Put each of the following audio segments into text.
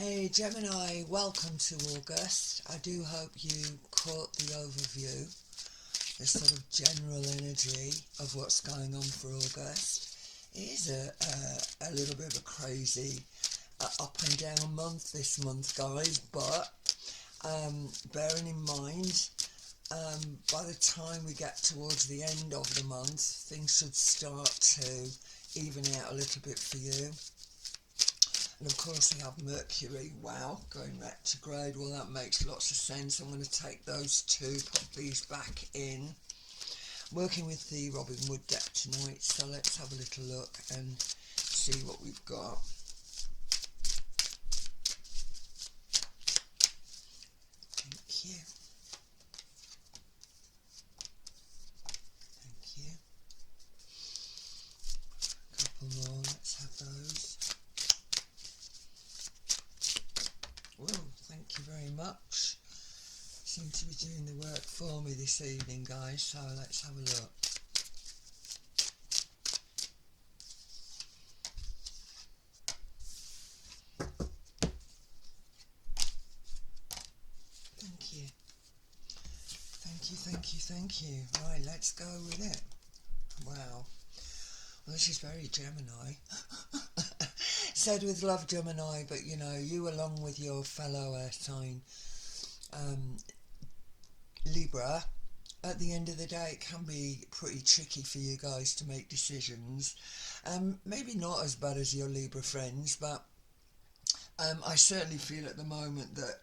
Hey Gemini, welcome to August. I do hope you caught the overview, the sort of general energy of what's going on for August. It is a little bit of a crazy up and down month this month, guys, but bearing in mind, by the time we get towards the end of the month, things should start to even out a little bit for you. And of course we have Mercury, wow, going retrograde. Well, that makes lots of sense. I'm going to take those two, put these back in. Working with the Robin Wood deck tonight, so let's have a little look and see what we've got. Thank you. Thank you. A couple more, let's have those. Well, thank you very much. Seem to be doing the work for me this evening, guys, so let's have a look. Thank you. Thank you, thank you, thank you. Right, let's go with it. Wow. Well, this is very Gemini. Said with love, Gemini, but you know, you along with your fellow air sign Libra, at the end of the day it can be pretty tricky for you guys to make decisions. Maybe not as bad as your Libra friends, but I certainly feel at the moment that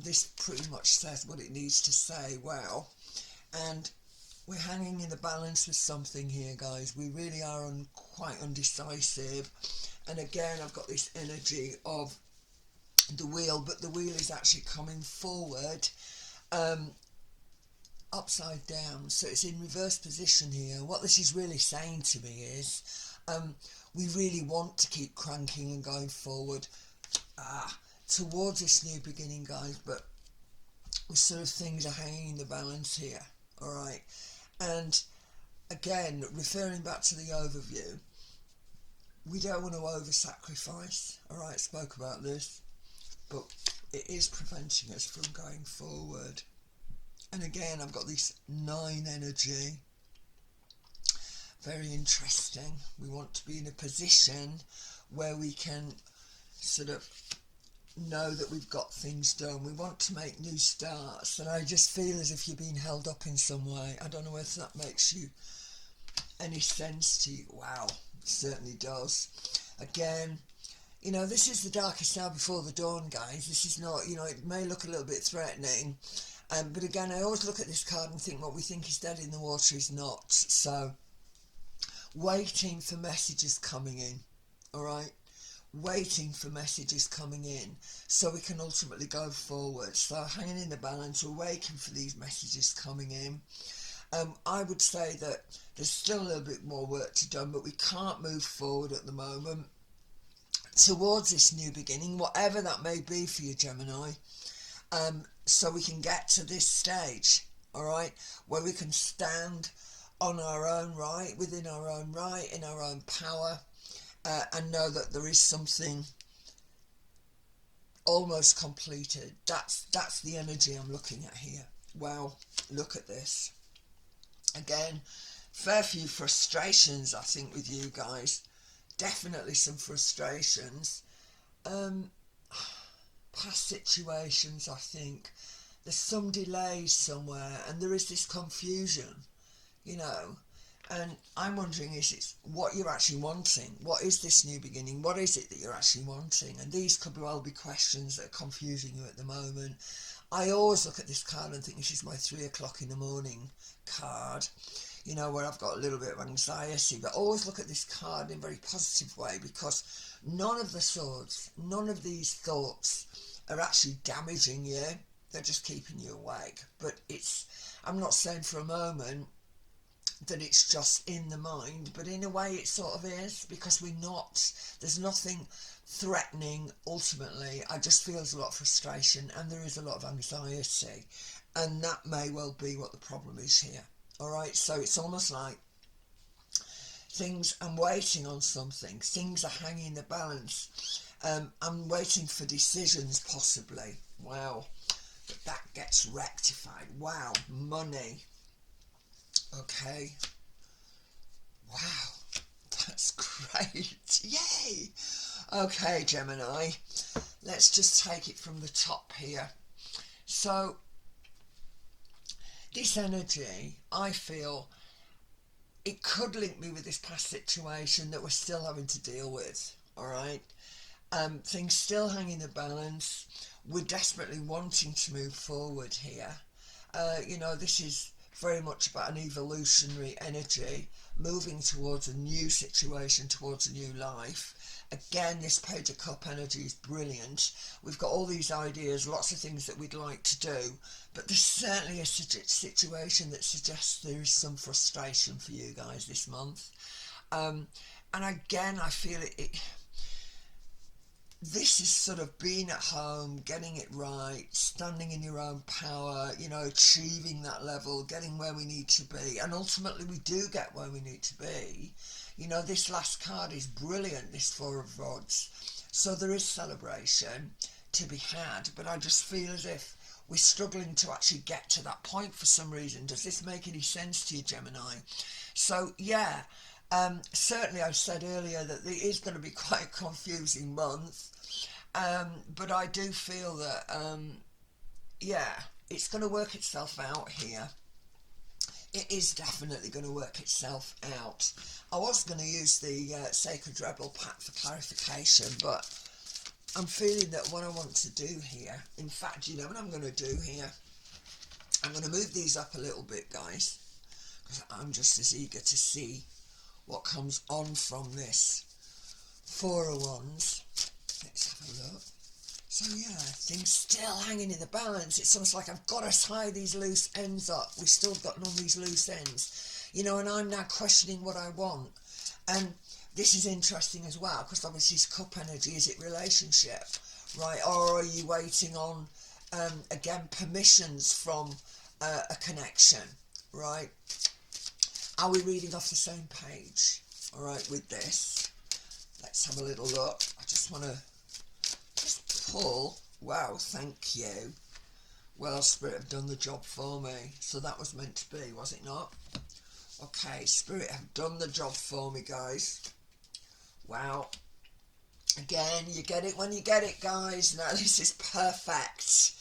this pretty much says what it needs to say. Wow. And we're hanging in the balance with something here, guys. We really are quite undecisive. And again, I've got this energy of the wheel, but the wheel is actually coming forward upside down. So it's in reverse position here. What this is really saying to me is we really want to keep cranking and going forward towards this new beginning, guys, but sort of things are hanging in the balance here. All right. And again, referring back to the overview, we don't want to over-sacrifice. All right, spoke about this, but it is preventing us from going forward. And again, I've got this 9 energy. Very interesting. We want to be in a position where we can sort of know that we've got things done. We want to make new starts, and I just feel as if you're being held up in some way. I don't know whether that makes you any sense to you. Wow, it certainly does. Again, you know, this is the darkest hour before the dawn, guys. This is not, you know, it may look a little bit threatening, but again, I always look at this card and think what we think is dead in the water is not. So waiting for messages coming in. All right, waiting for messages coming in so we can ultimately go forward. So hanging in the balance, we're waiting for these messages coming in. I would say that there's still a little bit more work to do, but we can't move forward at the moment towards this new beginning, whatever that may be for you, Gemini, so we can get to this stage, all right, where we can stand on our own right, within our own right, in our own power, and know that there is something almost completed. That's the energy I'm looking at here. Wow, look at this. Again, fair few frustrations, I think, with you guys. Definitely some frustrations. Past situations, I think. There's some delays somewhere, and there is this confusion, you know. And I'm wondering, is it what you're actually wanting? What is this new beginning? What is it that you're actually wanting? And these could well be questions that are confusing you at the moment. I always look at this card and think this is my 3 o'clock in the morning card, you know, where I've got a little bit of anxiety, but always look at this card in a very positive way, because none of the swords, none of these thoughts are actually damaging you. They're just keeping you awake. But I'm not saying for a moment that it's just in the mind, but in a way it sort of is, because there's nothing threatening ultimately. I just feel there's a lot of frustration and there is a lot of anxiety, and that may well be what the problem is here. All right, so it's almost like I'm waiting on something, things are hanging in the balance, I'm waiting for decisions possibly. Wow. But that gets rectified. Wow. Money. Okay. Wow. That's great. Yay. Okay, Gemini. Let's just take it from the top here. So, this energy, I feel, it could link me with this past situation that we're still having to deal with. All right. Things still hang in the balance. We're desperately wanting to move forward here. You know, this is very much about an evolutionary energy, moving towards a new situation, towards a new life. Again, this Page of Cup energy is brilliant. We've got all these ideas, lots of things that we'd like to do, but there's certainly a situation that suggests there is some frustration for you guys this month. And again, I feel this is sort of being at home, getting it right, standing in your own power, you know, achieving that level, getting where we need to be. And ultimately we do get where we need to be. You know, this last card is brilliant, this Four of Rods. So there is celebration to be had, but I just feel as if we're struggling to actually get to that point for some reason. Does this make any sense to you, Gemini? So, yeah. Certainly I said earlier that it is going to be quite a confusing month, but I do feel that, yeah, it's going to work itself out here. It is definitely going to work itself out. I was going to use the Sacred Rebel pack for clarification, but I'm feeling that what I want to do here, in fact, you know what I'm going to do here? I'm going to move these up a little bit, guys, because I'm just as eager to see what comes on from this Four of Wands. Let's have a look. So yeah, things still hanging in the balance. It's almost like I've got to tie these loose ends up. We've still got none of these loose ends, you know, and I'm now questioning what I want. And this is interesting as well, because obviously it's cup energy. Is it relationship, right? Or are you waiting on, again, permissions from a connection, right? Are we reading off the same page? All right, with this. Let's have a little look. I just want to just pull. Wow, thank you. Well, Spirit have done the job for me. So that was meant to be, was it not? Okay, Spirit have done the job for me, guys. Wow. Again, you get it when you get it, guys. Now, this is perfect.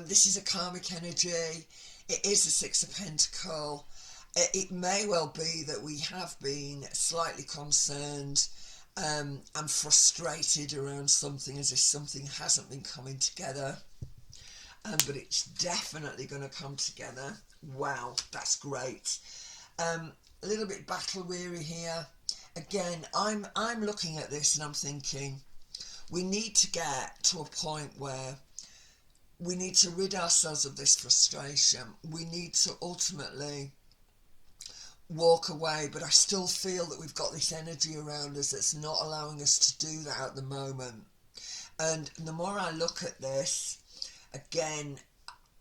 This is a karmic energy. It is the Six of Pentacles. It may well be that we have been slightly concerned and frustrated around something, as if something hasn't been coming together. But it's definitely going to come together. Wow, that's great. A little bit battle weary here. Again, I'm looking at this and I'm thinking we need to get to a point where we need to rid ourselves of this frustration. We need to ultimately walk away, but I still feel that we've got this energy around us that's not allowing us to do that at the moment. And the more I look at this, again,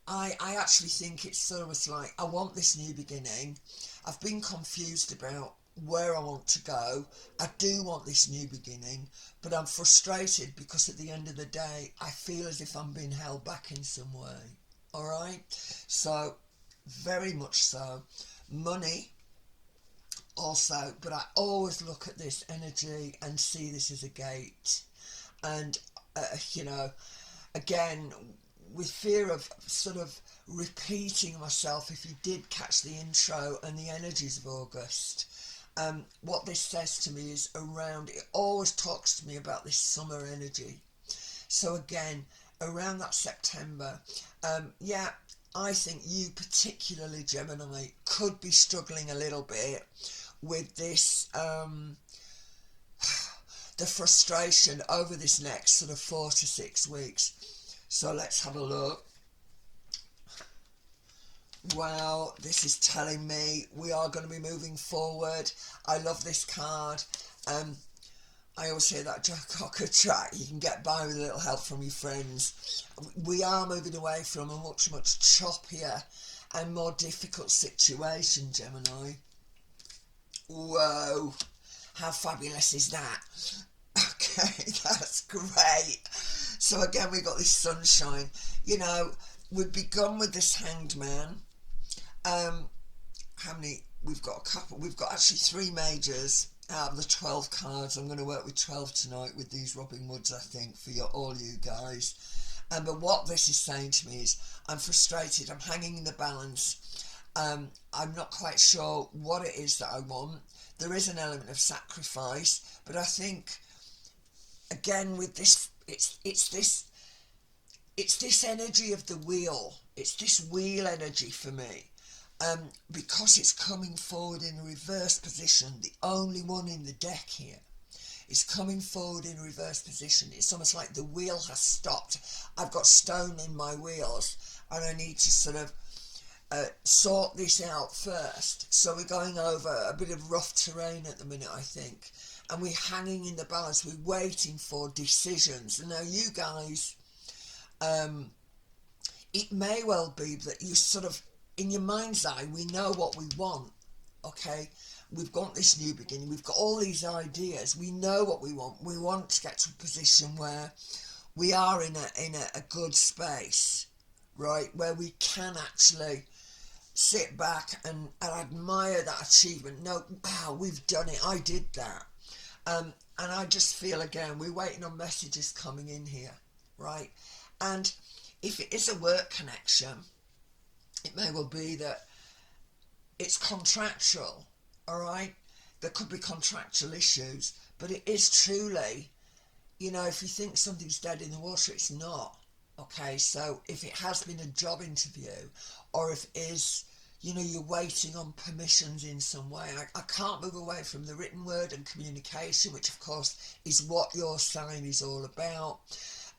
I actually think it's sort of like I want this new beginning. I've been confused about where I want to go. I do want this new beginning, but I'm frustrated because at the end of the day I feel as if I'm being held back in some way. Alright, so very much so. Money also, but I always look at this energy and see this as a gate. And you know, again, with fear of sort of repeating myself, if you did catch the intro and the energies of August, what this says to me is around, it always talks to me about this summer energy. So again, around that September, yeah, I think you particularly, Gemini, could be struggling a little bit with this, the frustration over this next sort of 4 to 6 weeks. So let's have a look. Wow, this is telling me we are going to be moving forward. I love this card. I always hear that Joe Cocker track, you can get by with a little help from your friends. We are moving away from a much, much choppier and more difficult situation, Gemini. Whoa, how fabulous is that? Okay, that's great. So again, we got this sunshine. You know, we've begun with this Hanged Man. How many? We've got a couple. We've got actually 3 majors out of the 12 cards. I'm going to work with 12 tonight with these Robin Hoods, I think, for all you guys. But what this is saying to me is, I'm frustrated. I'm hanging in the balance. I'm not quite sure what it is that I want. There is an element of sacrifice, but I think again with this, it's this energy of the wheel. It's this wheel energy for me. Because it's coming forward in a reverse position, the only one in the deck here is coming forward in a reverse position. It's almost like the wheel has stopped. I've got stone in my wheels and I need to sort of sort this out first. So we're going over a bit of rough terrain at the minute, I think, and we're hanging in the balance. We're waiting for decisions. And now you guys, it may well be that you sort of, in your mind's eye, we know what we want. Okay, we've got this new beginning, we've got all these ideas, we know what we want. We want to get to a position where we are in a good space, right, where we can actually sit back and admire that achievement. No, wow, we've done it, I did that. And I just feel, again, we're waiting on messages coming in here, right? And if it is a work connection, it may well be that it's contractual, all right? There could be contractual issues, but it is truly, you know, if you think something's dead in the water, it's not, okay? So if it has been a job interview, or if it is, you know, you're waiting on permissions in some way, I can't move away from the written word and communication, which of course is what your sign is all about.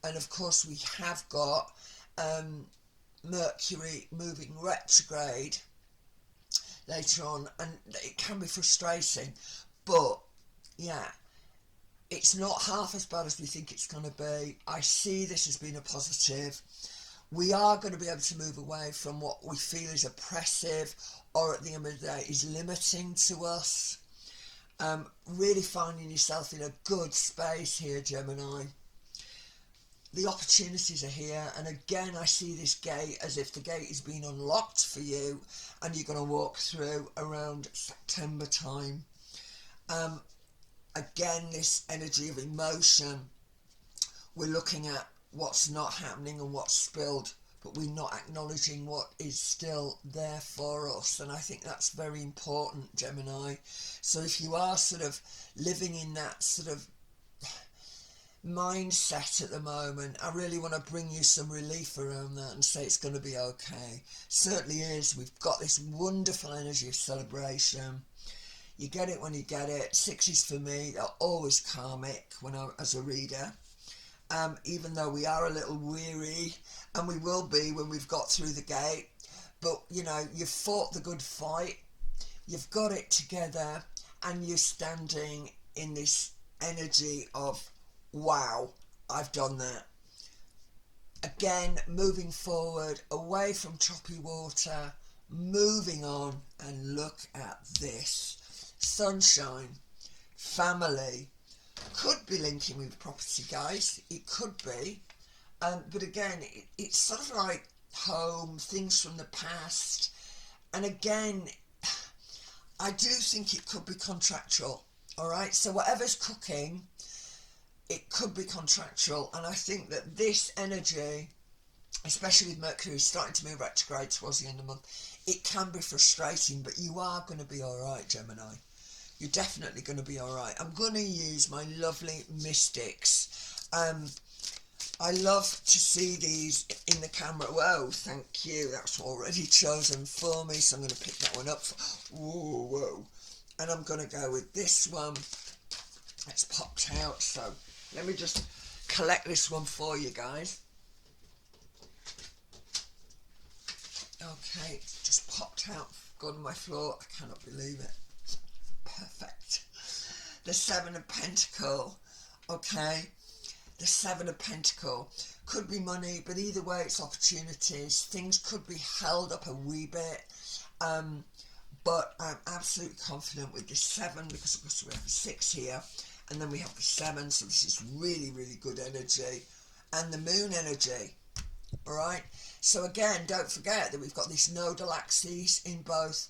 And of course we have got Mercury moving retrograde later on, and it can be frustrating, but yeah, it's not half as bad as we think it's going to be. I see this as being a positive. We are going to be able to move away from what we feel is oppressive, or at the end of the day is limiting to us. Really finding yourself in a good space here, Gemini. The opportunities are here, and again I see this gate as if the gate is being unlocked for you and you're going to walk through around September time. Again, this energy of emotion, we're looking at what's not happening and what's spilled, but we're not acknowledging what is still there for us, and I think that's very important, Gemini. So if you are sort of living in that sort of mindset at the moment, I really want to bring you some relief around that and say it's going to be okay. Certainly is. We've got this wonderful energy of celebration. You get it when you get it. Sixes for me, they're always karmic when as a reader. Even though we are a little weary, and we will be when we've got through the gate, but you know, you've fought the good fight, you've got it together, and you're standing in this energy of, wow, I've done that. Again, moving forward, away from choppy water, moving on, and look at this. Sunshine, family, could be linking with property, guys. It could be. But again, it's sort of like home, things from the past. And again, I do think it could be contractual. All right, so whatever's cooking, it could be contractual, and I think that this energy, especially with Mercury starting to move retrograde towards the end of the month, it can be frustrating, but you are going to be alright, Gemini. You're definitely going to be alright. I'm going to use my lovely mystics. I love to see these in the camera. Whoa, thank you. That's already chosen for me, so I'm going to pick that one up. Whoa. And I'm going to go with this one. It's popped out, so let me just collect this one for you guys. Okay, it's just popped out, gone on my floor. I cannot believe it. Perfect. The Seven of Pentacle. Okay, the Seven of Pentacle. Could be money, but either way it's opportunities. Things could be held up a wee bit. But I'm absolutely confident with this 7, because of course we have a 6 here. and then we have the 7, so this is really, really good energy, and the moon energy. All right, so again, don't forget that we've got this nodal axis in both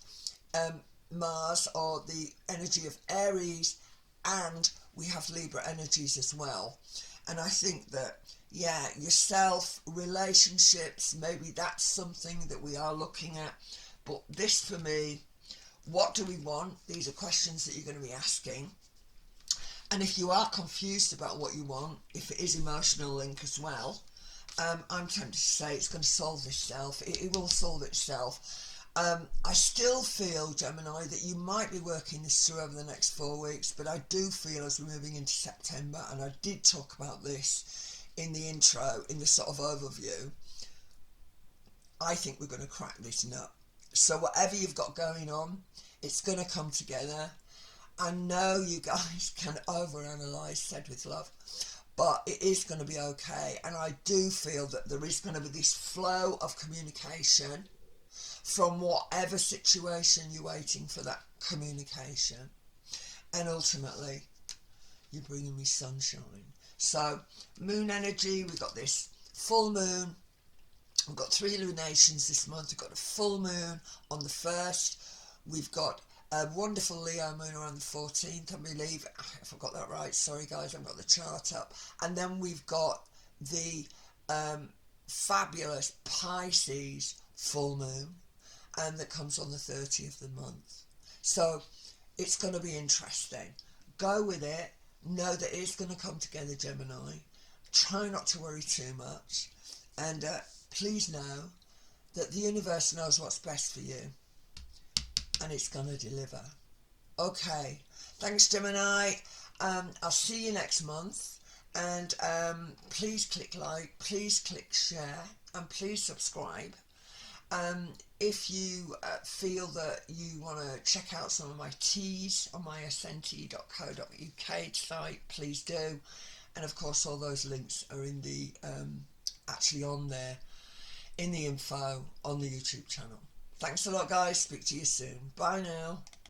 Mars, or the energy of Aries, and we have Libra energies as well. And I think that, yeah, yourself, relationships, maybe that's something that we are looking at. But this for me, what do we want? These are questions that you're going to be asking. And if you are confused about what you want, if it is emotional link as well, I'm tempted to say it's going to solve itself. It will solve itself. I still feel, Gemini, that you might be working this through over the next 4 weeks, but I do feel as we're moving into September, and I did talk about this in the intro, in the sort of overview, I think we're going to crack this nut. So whatever you've got going on, it's going to come together. I know you guys can overanalyze, said with love, but it is going to be okay. And I do feel that there is going to be this flow of communication from whatever situation you're waiting for that communication. And ultimately, you're bringing me sunshine. So, moon energy, we've got this full moon. We've got 3 lunations this month. We've got a full moon on the 1st. We've got a wonderful Leo moon around the 14th, I believe. If I got that right, sorry guys, I've got the chart up. And then we've got the fabulous Pisces full moon, and that comes on the 30th of the month. So it's going to be interesting. Go with it. Know that it's going to come together, Gemini. Try not to worry too much. And please know that the universe knows what's best for you. And it's going to deliver. Okay. Thanks, Gemini. I'll see you next month. And please click like, please click share, and please subscribe. If you feel that you want to check out some of my teas on my ascenti.co.uk site, please do. And of course, all those links are in the actually on there in the info on the YouTube channel. Thanks a lot, guys. Speak to you soon. Bye now.